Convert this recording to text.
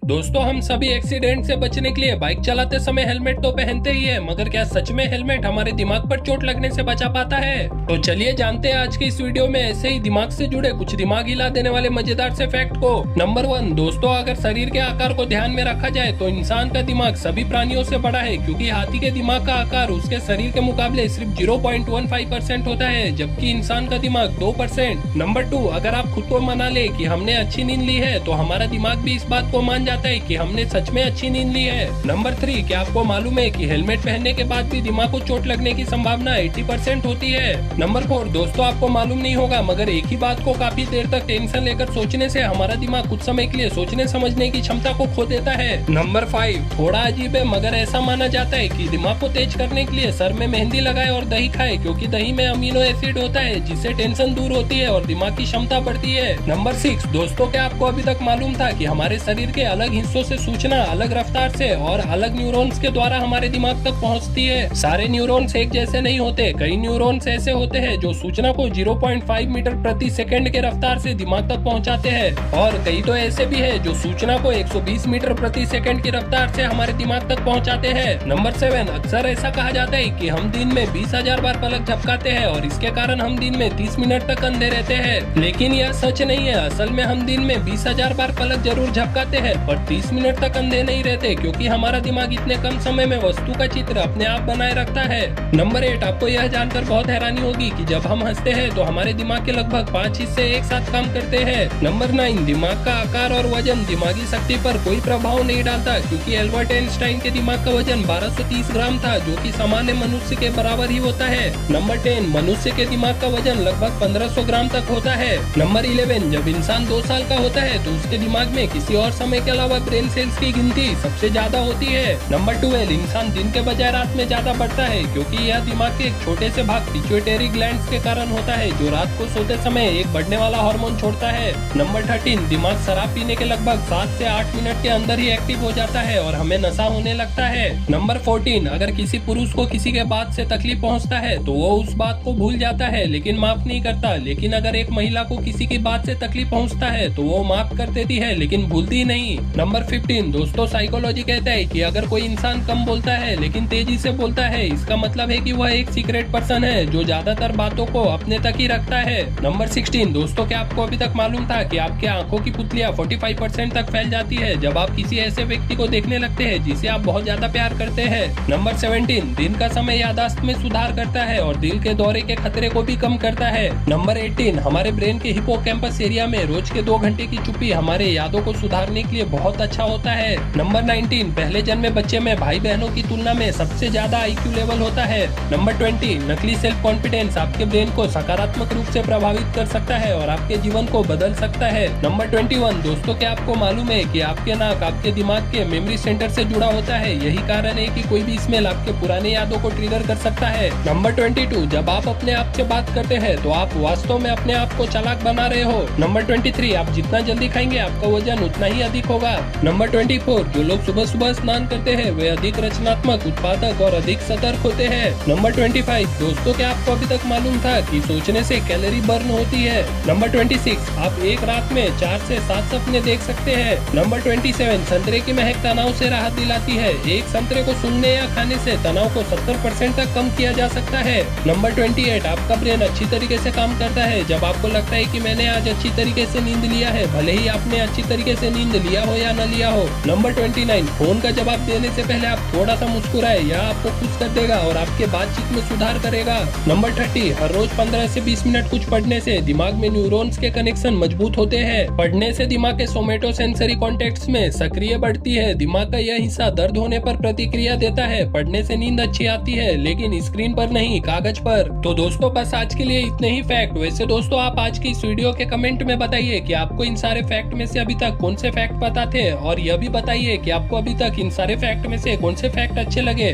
दोस्तों हम सभी एक्सीडेंट से बचने के लिए बाइक चलाते समय हेलमेट तो पहनते ही है, मगर क्या सच में हेलमेट हमारे दिमाग पर चोट लगने से बचा पाता है? तो चलिए जानते हैं आज की इस वीडियो में ऐसे ही दिमाग से जुड़े कुछ दिमाग हिला देने वाले मजेदार से फैक्ट को। नंबर 1 दोस्तों, अगर शरीर के आकार को ध्यान में रखा जाए तो इंसान का दिमाग सभी प्राणियों से बड़ा है, क्योंकि हाथी के दिमाग का आकार उसके शरीर के मुकाबले सिर्फ 0.15% होता है, जबकि इंसान का दिमाग 2%। नंबर 2, अगर आप खुद को मना ले कि हमने अच्छी नींद ली है तो हमारा दिमाग भी इस बात को मान जाता है कि हमने सच में अच्छी नींद ली है। नंबर 3, क्या आपको मालूम है कि हेलमेट पहनने के बाद भी दिमाग को चोट लगने की संभावना 80% होती है। नंबर 4, दोस्तों आपको मालूम नहीं होगा मगर एक ही बात को काफी देर तक टेंशन लेकर सोचने से हमारा दिमाग कुछ समय के लिए सोचने समझने की क्षमता को खो देता है। नंबर 5, थोड़ा अजीब है मगर ऐसा माना जाता है कि दिमाग को तेज करने के लिए सर में मेहंदी लगाए और दही खाए, क्योंकि दही में अमीनो एसिड होता है जिससे टेंशन दूर होती है और दिमाग की क्षमता बढ़ती है। नंबर 6, दोस्तों क्या आपको अभी तक मालूम था कि हमारे शरीर के अलग हिस्सों से सूचना अलग रफ्तार से और अलग न्यूरॉन्स के द्वारा हमारे दिमाग तक पहुंचती है? सारे न्यूरॉन्स एक जैसे नहीं होते, कई न्यूरॉन्स ऐसे होते हैं जो सूचना को 0.5 मीटर प्रति सेकंड के रफ्तार से दिमाग तक पहुंचाते हैं, और कई तो ऐसे भी है जो सूचना को 120 मीटर प्रति सेकंड की रफ्तार से हमारे दिमाग तक पहुंचाते हैं। नंबर 7, अक्सर ऐसा कहा जाता है कि हम दिन में 20,000 बार पलक झपकाते हैं और इसके कारण हम दिन में 30 मिनट तक अंधे रहते हैं, लेकिन यह सच नहीं है। असल में हम दिन में 20,000 बार पलक जरूर झपकाते हैं पर 30 मिनट तक अंधे नहीं रहते, क्योंकि हमारा दिमाग इतने कम समय में वस्तु का चित्र अपने आप बनाए रखता है। नंबर 8, आपको यह जानकर बहुत हैरानी होगी कि जब हम हंसते हैं तो हमारे दिमाग के लगभग 5 हिस्से एक साथ काम करते हैं। नंबर 9, दिमाग का आकार और वजन दिमागी शक्ति पर कोई प्रभाव नहीं डालता, क्योंकि एल्बर्ट आइंस्टाइन के दिमाग का वजन 1230 ग्राम था, जो कि सामान्य मनुष्य के बराबर ही होता है। नंबर 10, मनुष्य के दिमाग का वजन लगभग 1500 ग्राम तक होता है। नंबर 11, जब इंसान 2 साल का होता है तो उसके दिमाग में किसी और समय के अलावा ब्रेन सेल्स की गिनती सबसे ज्यादा होती है। नंबर 12, इंसान दिन के बजाय रात में ज्यादा बढ़ता है, क्योंकि यह दिमाग के एक छोटे से भाग पिट्यूटरी ग्लैंड्स के कारण होता है, जो रात को सोते समय एक बढ़ने वाला हार्मोन छोड़ता है। नंबर 13, दिमाग शराब पीने के लगभग 7 से 8 मिनट के अंदर ही एक्टिव हो जाता है और हमें नशा होने लगता है। नंबर 14, अगर किसी पुरुष को किसी के बात से तकलीफ पहुंचता है तो वो उस बात को भूल जाता है लेकिन माफ नहीं करता, लेकिन अगर एक महिला को किसी की बात से तकलीफ पहुंचता है तो वो माफ कर देती है लेकिन भूलती नहीं। नंबर 15, दोस्तों साइकोलॉजी कहता है कि अगर कोई इंसान कम बोलता है लेकिन तेजी से बोलता है, इसका मतलब है कि वह एक सीक्रेट पर्सन है जो ज्यादातर बातों को अपने तक ही रखता है। नंबर 16, दोस्तों क्या आपको अभी तक मालूम था कि आपके आंखों की पुतलियां 45% तक फैल जाती है जब आप किसी ऐसे व्यक्ति को देखने लगते हैं जिसे आप बहुत ज्यादा प्यार करते हैं? नंबर 17, दिन का समय याददाश्त में सुधार करता है और दिल के दौरे के खतरे को भी कम करता है। नंबर 18, हमारे ब्रेन के हिपोकैम्पस एरिया में रोज के 2 घंटे की चुप्पी हमारे यादों को सुधारने के लिए बहुत अच्छा होता है। नंबर 19, पहले जन्मे बच्चे में भाई बहनों की तुलना में सबसे ज्यादा IQ लेवल होता है। नंबर 20, नकली सेल्फ कॉन्फिडेंस आपके ब्रेन को सकारात्मक रूप से प्रभावित कर सकता है और आपके जीवन को बदल सकता है। नंबर 21, दोस्तों क्या आपको मालूम है कि आपके नाक आपके दिमाग के मेमोरी सेंटर से जुड़ा होता है? यही कारण है कि कोई भी स्मेल आपके पुराने यादों को ट्रिगर कर सकता है। नंबर 22, जब आप अपने आप से बात करते हैं तो आप वास्तव में अपने आप को चालाक बना रहे हो। नंबर 23, आप जितना जल्दी खाएंगे आपका वजन उतना ही अधिक होगा। नंबर 24, जो लोग सुबह सुबह स्नान करते हैं वे अधिक रचनात्मक, उत्पादक और अधिक सतर्क होते हैं। नंबर 25, दोस्तों क्या आपको अभी तक मालूम था कि सोचने से कैलोरी बर्न होती है? नंबर 26, आप एक रात में 4 से 7 सपने देख सकते हैं। नंबर 27, संतरे की महक तनाव से राहत दिलाती है। एक संतरे को सूंघने या खाने से तनाव को 70% तक कम किया जा सकता है। नंबर 28, आपका ब्रेन अच्छी तरीके से काम करता है जब आपको लगता है कि मैंने आज अच्छी तरीके से नींद लिया है, भले ही आपने अच्छी तरीके से नींद लिया हो या न लिया हो। नंबर 29, फोन का जवाब देने से पहले आप थोड़ा सा मुस्कुराए, यह आपको खुश कर देगा और आपके बातचीत में सुधार करेगा। नंबर 30, हर रोज 15 से 20 मिनट कुछ पढ़ने से दिमाग में न्यूरॉन्स के कनेक्शन मजबूत होते हैं। पढ़ने से दिमाग के सोमेटोसेंसरी कॉन्टेक्ट्स में सक्रिय बढ़ती है। दिमाग का यह हिस्सा दर्द होने पर प्रतिक्रिया देता है। पढ़ने से नींद अच्छी आती है, लेकिन स्क्रीन पर नहीं, कागज पर। तो दोस्तों बस आज के लिए इतने ही फैक्ट। वैसे दोस्तों आप आज की इस वीडियो के कमेंट में बताइए कि आपको इन सारे फैक्ट में से अभी तक कौन से फैक्ट पता थे, और यह भी बताइए कि आपको अभी तक इन सारे फैक्ट में से कौन से फैक्ट अच्छे लगे।